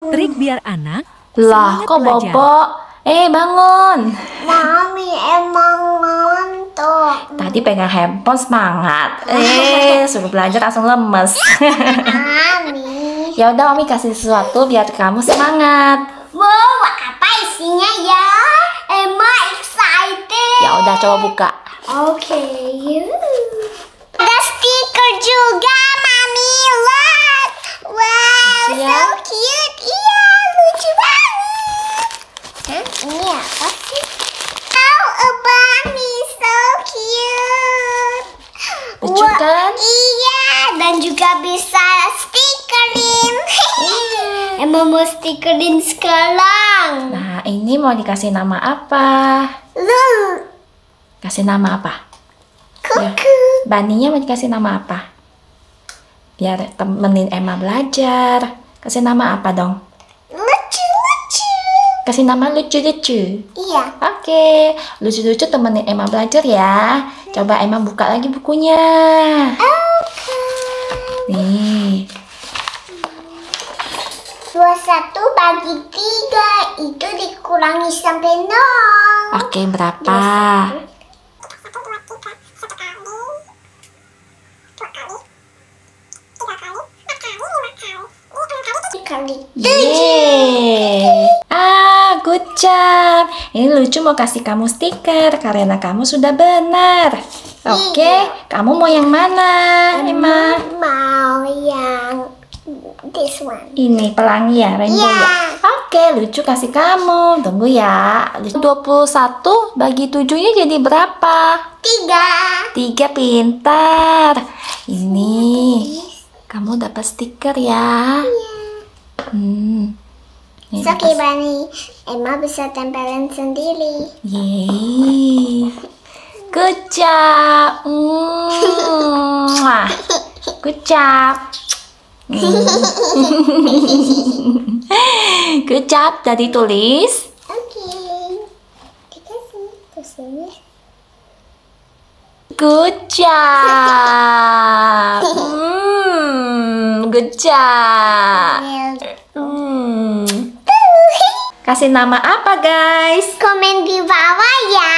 Trik biar anak Lah, semangat kok belajar. Bobo? Bangun. Mami emang ngantuk. Tadi pegang handphone semangat. Suruh belajar langsung lemes. Mami. Ya udah, Mami kasih sesuatu biar kamu semangat. Wow, apa isinya ya? Emma excited. Ya udah, coba buka. Oke. Ada stiker juga, Mami. Lihat. Wow, Lucu ya? so cute. Iya, lucu banget. Hah? Ini apa sih? Oh, a bunny, so cute. Lucu kan? Iya, dan juga bisa stikerin. Emang mau stikerin sekarang. Nah, ini mau dikasih nama apa? Lul, Kasih nama apa? Ya. kuku. Baninya mau dikasih nama apa? Biar temenin Emma belajar. Kasih nama apa dong? Lucu-lucu. Kasih nama lucu-lucu. Iya. Oke, lucu-lucu temenin Emma belajar ya. Coba Emma buka lagi bukunya. Oke. Nih, 21 bagi 3 itu dikurangi sampai 0. oke berapa? Kali Yeay. Good job. Ini lucu mau kasih kamu stiker karena kamu sudah benar. Oke, Iya. kamu mau yang mana, Emma? mau yang this one. Ini pelangi ya, rainbow Iya. ya? Oke, lucu kasih kamu. Tunggu ya. 21 bagi 7-nya jadi berapa? 3. 3, pintar. Ini kamu dapat stiker ya. Ini It's okay, dapat- Bunny. Emma bisa tempelin sendiri. Yeay. Good job. Mwah. Good job. Good job. Tadi tulis. Oke. Dikasih tulisannya. Good job. Good job. Kasih nama apa, guys? Komen di bawah ya.